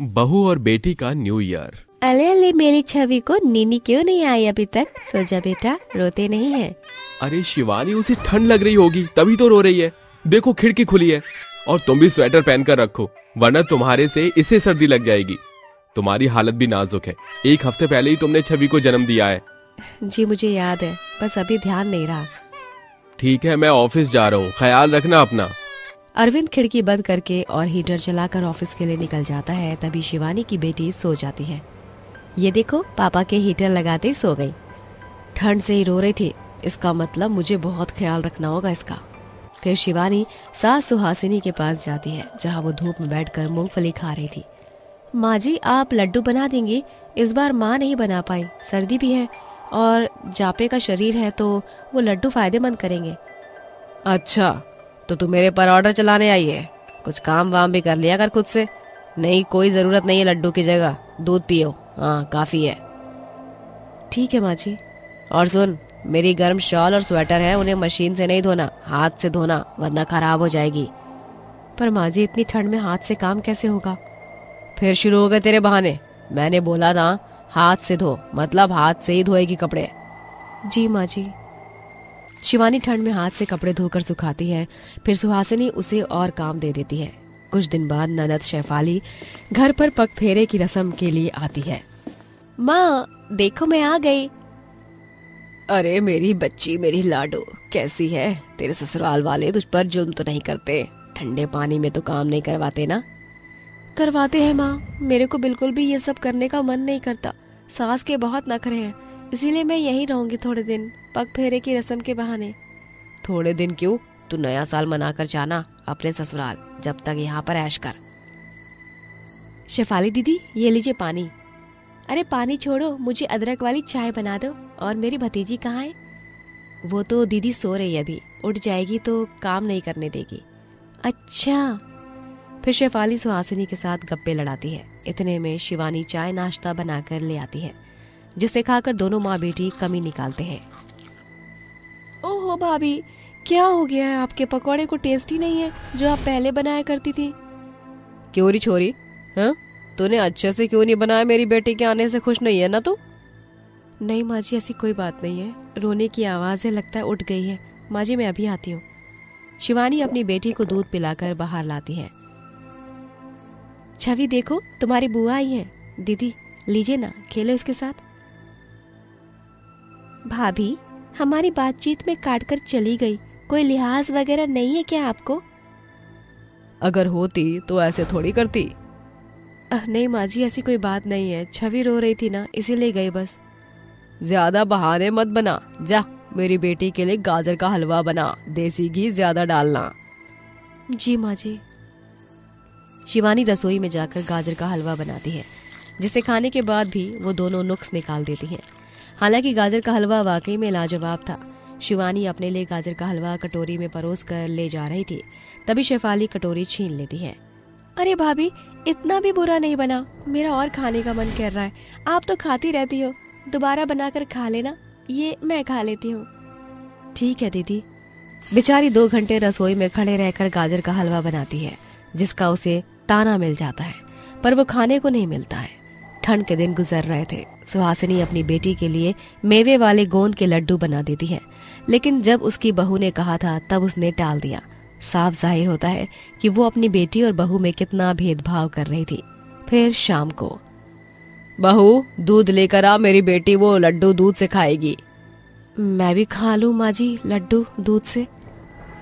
बहू और बेटी का न्यू ईयर। अले अले मेरी छवि को नीनी क्यों नहीं आई अभी तक? सो जा बेटा, रोते नहीं है। अरे शिवानी, उसे ठंड लग रही होगी तभी तो रो रही है। देखो खिड़की खुली है। और तुम भी स्वेटर पहन कर रखो, वरना तुम्हारे से इसे सर्दी लग जाएगी। तुम्हारी हालत भी नाजुक है। एक हफ्ते पहले ही तुमने छवि को जन्म दिया है। जी मुझे याद है, बस अभी ध्यान नहीं रहा। ठीक है, मैं ऑफिस जा रहा हूँ, ख्याल रखना अपना। अरविंद खिड़की बंद करके और हीटर चलाकर ऑफिस के लिए निकल जाता है। तभी शिवानी की बेटी सो जाती है। ये देखो, पापा के हीटर लगाते ही सो गई। ठंड से ही रो रही थी, इसका मतलब मुझे बहुत ख्याल रखना होगा इसका। फिर शिवानी सास सुहासिनी के पास जाती है, जहाँ वो धूप में बैठकर मूंगफली खा रही थी। माँ जी, आप लड्डू बना देंगी? इस बार माँ नहीं बना पाई, सर्दी भी है और जापे का शरीर है, तो वो लड्डू फायदेमंद करेंगे। अच्छा, तो तू मेरे पर ऑर्डर चलाने आई है? कुछ काम वाम भी कर लिया कर खुद से। नहीं, कोई जरूरत नहीं है लड्डू की जगह, दूध पियो, हाँ काफी है। ठीक है माँ जी। और सुन, मेरी गर्म शॉल और स्वेटर है, उन्हें मशीन से नहीं धोना, हाथ से धोना, वरना खराब हो जाएगी। पर माँ जी, इतनी ठंड में हाथ से काम कैसे होगा? फिर शुरू हो गए तेरे बहाने। मैंने बोला ना हाथ से धो, मतलब हाथ से ही धोएगी कपड़े। जी माँ जी। शिवानी ठंड में हाथ से कपड़े धोकर सुखाती है। फिर सुहासिनी उसे और काम दे देती है। कुछ दिन बाद ननद शेफाली घर पर पग फेरे की रस्म के लिए आती है। माँ देखो, मैं आ गई। अरे मेरी बच्ची, मेरी लाडो, कैसी है? तेरे ससुराल वाले तुझ पर जुल्म तो नहीं करते? ठंडे पानी में तो काम नहीं करवाते ना? करवाते हैं माँ, मेरे को बिल्कुल भी ये सब करने का मन नहीं करता। सास के बहुत नखरे हैं, इसीलिए मैं यहीं रहूंगी थोड़े दिन, पग फेरे की रस्म के बहाने। थोड़े दिन क्यों? तू नया साल मनाकर जाना अपने ससुराल, जब तक यहाँ पर ऐश कर। शेफाली दीदी, ये लीजिए पानी। अरे पानी छोड़ो, मुझे अदरक वाली चाय बना दो। और मेरी भतीजी कहाँ है? वो तो दीदी सो रही है, अभी उठ जाएगी तो काम नहीं करने देगी। अच्छा। फिर शेफाली सुहासिनी के साथ गप्पे लड़ाती है। इतने में शिवानी चाय नाश्ता बनाकर ले आती है, जिसे खाकर दोनों माँ बेटी कमी निकालते हैं। ओहो भाभी, क्या हो गया है? आपके पकौड़े को टेस्ट ही नहीं है जो आप पहले बनाया करती थी। क्यों री छोरी, हाँ? तूने अच्छे से क्यों नहीं बनाया? मेरी बेटी के आने से खुश नहीं है ना तू? नहीं माँ जी, ऐसी कोई बात नहीं है। रोने की आवाज है, लगता है उठ गई है। माँ जी मैं अभी आती हूँ। शिवानी अपनी बेटी को दूध पिलाकर बाहर लाती है। छवि देखो, तुम्हारी बुआ आई है। दीदी लीजिए ना, खेलो इसके साथ। भाभी, हमारी बातचीत में काटकर चली गई, कोई लिहाज वगैरह नहीं है क्या आपको? अगर होती तो ऐसे थोड़ी करती। नहीं माँ जी, ऐसी कोई बात नहीं है। छवि रो रही थी ना, इसीलिए गई बस। ज्यादा बहाने मत बना, जा मेरी बेटी के लिए गाजर का हलवा बना, देसी घी ज्यादा डालना। जी माँ जी। शिवानी रसोई में जाकर गाजर का हलवा बनाती है, जिसे खाने के बाद भी वो दोनों नुक्स निकाल देती हैं। हालांकि गाजर का हलवा वाकई में लाजवाब था। शिवानी अपने लिए गाजर का हलवा कटोरी में परोस कर ले जा रही थी, तभी शेफाली कटोरी छीन लेती है। अरे भाभी, इतना भी बुरा नहीं बना, मेरा और खाने का मन कर रहा है। आप तो खाती रहती हो, दोबारा बनाकर खा लेना, ये मैं खा लेती हूँ। ठीक है दीदी। बेचारी 2 घंटे रसोई में खड़े रहकर गाजर का हलवा बनाती है, जिसका उसे ताना मिल जाता है, पर वो खाने को नहीं मिलता है। ठंड के दिन गुजर रहे थे। सुहासिनी अपनी बेटी के लिए मेवे वाले गोंद के लड्डू बना देती है, लेकिन जब उसकी बहू ने कहा था तब उसने टाल दिया। साफ जाहिर होता है कि वो अपनी बेटी और बहू में कितना भेदभाव कर रही थी। फिर शाम को, बहू दूध लेकर आ, मेरी बेटी वो लड्डू दूध से खाएगी। मैं भी खा लूं माँ जी लड्डू दूध से?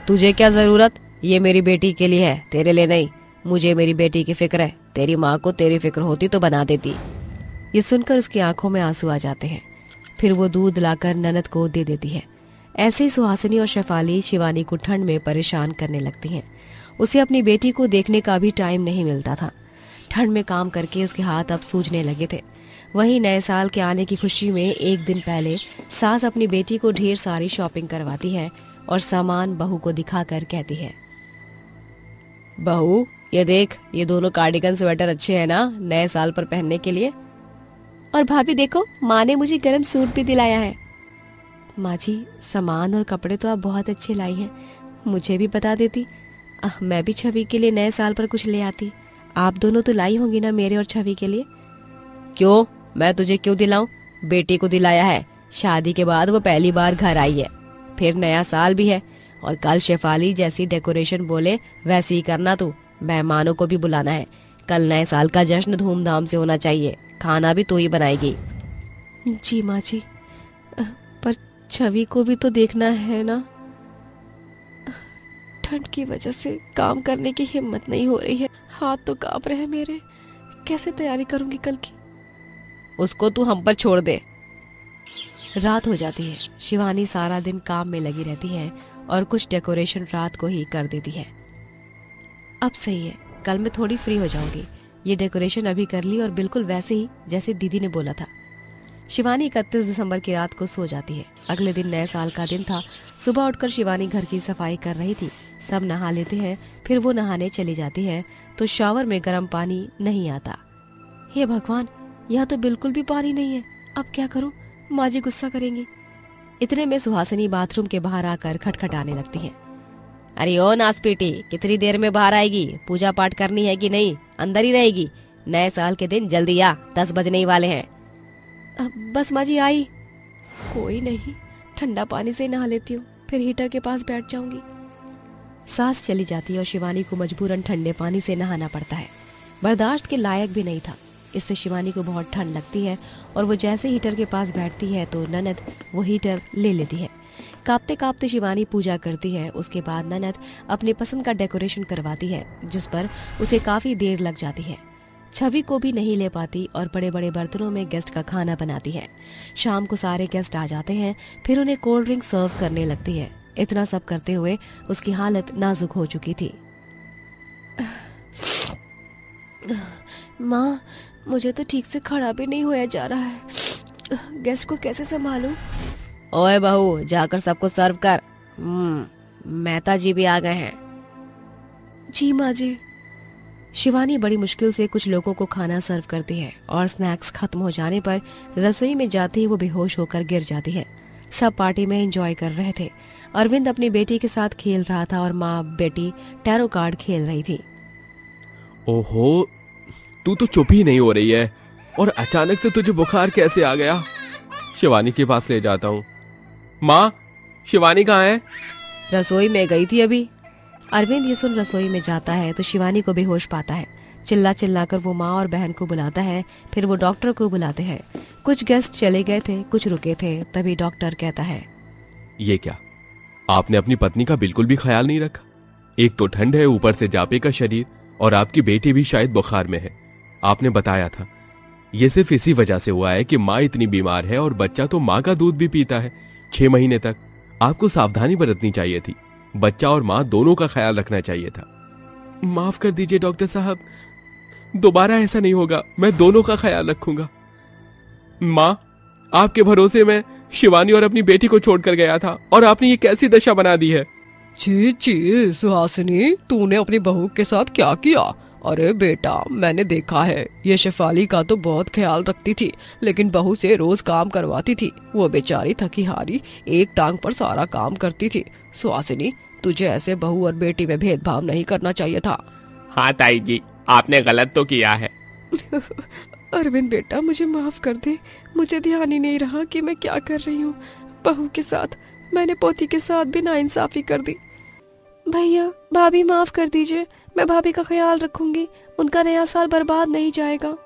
तुझे क्या जरूरत? ये मेरी बेटी के लिए है, तेरे लिए नहीं। मुझे मेरी बेटी की फिक्र है, तेरी माँ को तेरी फिक्र होती तो बना देती। ये सुनकर उसकी आंखों में आंसू आ जाते हैं। फिर वो दूध लाकर ननद को दे देती है। ऐसे ही सुहासिनी और शेफाली शिवानी को ठंड में परेशान करने लगती हैं। उसे अपनी बेटी को देखने का भी टाइम नहीं मिलता था। ठंड में काम करके उसके हाथ अब सूजने लगे थे। वहीं नए साल के आने की खुशी में एक दिन पहले सास अपनी बेटी को ढेर सारी शॉपिंग करवाती है और सामान बहू को दिखाकर कहती है, बहू ये देख, ये दोनों कार्डिगन स्वेटर अच्छे हैं ना नए साल पर पहनने के लिए। और भाभी देखो, माँ ने मुझे गर्म सूट भी दिलाया है। माँ जी, सामान और कपड़े तो आप बहुत अच्छे लाई हैं, मुझे भी बता देती, मैं भी छवि के लिए नए साल पर कुछ ले आती। आप दोनों तो लाई होंगी ना मेरे और छवि के लिए। क्यों, मैं तुझे क्यों दिलाऊं? बेटी को दिलाया है। शादी के बाद वो पहली बार घर आई है, फिर नया साल भी है, और कल शेफाली जैसी डेकोरेशन बोले वैसे ही करना तू। मेहमानों को भी बुलाना है। कल नए साल का जश्न धूमधाम से होना चाहिए। खाना भी तू ही बनाएगी। जी माँ जी, पर छवि को भी तो देखना है ना। ठंड की वजह से काम करने की हिम्मत नहीं हो रही है। हाथ तो कांप रहे हैं मेरे। कैसे तैयारी करूंगी कल की? उसको तू हम पर छोड़ दे। रात हो जाती है। शिवानी सारा दिन काम में लगी रहती है और कुछ डेकोरेशन रात को ही कर देती है। अब सही है, कल मैं थोड़ी फ्री हो जाऊंगी। ये डेकोरेशन अभी कर ली और बिल्कुल वैसे ही जैसे दीदी ने बोला था। शिवानी 31 दिसंबर की रात को सो जाती है। अगले दिन नए साल का दिन था। सुबह उठकर शिवानी घर की सफाई कर रही थी। सब नहा लेते हैं, फिर वो नहाने चली जाती है तो शावर में गर्म पानी नहीं आता। हे भगवान, यहाँ तो बिल्कुल भी पानी नहीं है। अब क्या करूं? माँ जी गुस्सा करेंगी। इतने में सुहासिनी बाथरूम के बाहर आकर खटखटाने लगती है। अरे ओ नासपीटी, कितनी देर में बाहर आएगी? पूजा पाठ करनी है कि नहीं? अंदर ही रहेगी? नए साल के दिन जल्दी आ, 10 बजने ही वाले हैं। बस माँ जी आई। कोई नहीं, ठंडा पानी से नहा लेती हूँ, फिर हीटर के पास बैठ जाऊंगी। सास चली जाती है और शिवानी को मजबूरन ठंडे पानी से नहाना पड़ता है। बर्दाश्त के लायक भी नहीं था। इससे शिवानी को बहुत ठंड लगती है और वो जैसे हीटर के पास बैठती है तो ननद वो हीटर ले लेती है। कांपते कांपते शिवानी पूजा करती है। उसके बाद ननद अपनी पसंद का डेकोरेशन करवाती है, जिस पर उसे काफी देर लग जाती है। छवि को भी नहीं ले पाती और बड़े बड़े बर्तनों में गेस्ट का खाना बनाती है। शाम को सारे गेस्ट आ जाते हैं, फिर उन्हें कोल्ड ड्रिंक सर्व करने लगती है। इतना सब करते हुए उसकी हालत नाजुक हो चुकी थी। माँ, मुझे तो ठीक से खड़ा भी नहीं होया जा रहा है। गेस्ट को कैसे संभालूं? ओए बहू, जाकर सबको सर्व कर। मेहता जी भी आ गए हैं। जी माँ जी। शिवानी बड़ी मुश्किल से कुछ लोगों को खाना सर्व करती है और स्नैक्स खत्म हो जाने पर रसोई में जाते ही वो बेहोश होकर गिर जाती है। सब पार्टी में एंजॉय कर रहे थे। अरविंद अपनी बेटी के साथ खेल रहा था और माँ बेटी टैरो कार्ड खेल रही थी। ओहो, तू तो चुप ही नहीं हो रही है, और अचानक से तुझे बुखार कैसे आ गया? शिवानी के पास ले जाता हूँ। माँ, शिवानी कहाँ है? रसोई में गई थी अभी। अरविंद ये सुन रसोई में जाता है तो शिवानी को बेहोश पाता है। चिल्ला चिल्ला कर वो माँ और बहन को बुलाता है। फिर वो डॉक्टर को बुलाते हैं। कुछ गेस्ट चले गए थे, कुछ रुके थे। तभी डॉक्टर कहता है, ये क्या, आपने अपनी पत्नी का बिल्कुल भी ख्याल नहीं रखा? एक तो ठंड है, ऊपर से जापे का शरीर, और आपकी बेटी भी शायद बुखार में है। आपने बताया था। ये सिर्फ इसी वजह से हुआ है कि माँ इतनी बीमार है और बच्चा तो माँ का दूध भी पीता है 6 महीने तक। आपको सावधानी बरतनी चाहिए थी। बच्चा और माँ दोनों का ख्याल रखना चाहिए था। माफ कर दीजिए डॉक्टर साहब, दोबारा ऐसा नहीं होगा। मैं दोनों का ख्याल रखूंगा। माँ, आपके भरोसे में शिवानी और अपनी बेटी को छोड़कर गया था और आपने ये कैसी दशा बना दी है? जी जी सुहासिनी, तूने अपनी बहू के साथ क्या किया? अरे बेटा, मैंने देखा है, ये शेफाली का तो बहुत ख्याल रखती थी, लेकिन बहू से रोज काम करवाती थी। वो बेचारी थकी हारी एक टांग पर सारा काम करती थी। सुहासिनी, तुझे ऐसे बहू और बेटी में भेदभाव नहीं करना चाहिए था। हाँ ताई जी, आपने गलत तो किया है। अरविंद बेटा, मुझे माफ कर दे। मुझे ध्यान ही नहीं रहा कि मैं क्या कर रही हूँ। बहू के साथ मैंने पोती के साथ भी नाइंसाफी कर दी। भैया, भाभी माफ कर दीजिए। मैं भाभी का ख्याल रखूंगी। उनका नया साल बर्बाद नहीं जाएगा।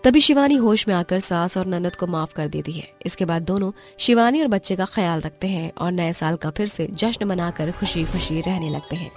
तभी शिवानी होश में आकर सास और ननद को माफ कर देती है। इसके बाद दोनों शिवानी और बच्चे का ख्याल रखते हैं और नए साल का फिर से जश्न मनाकर खुशी खुशी रहने लगते हैं।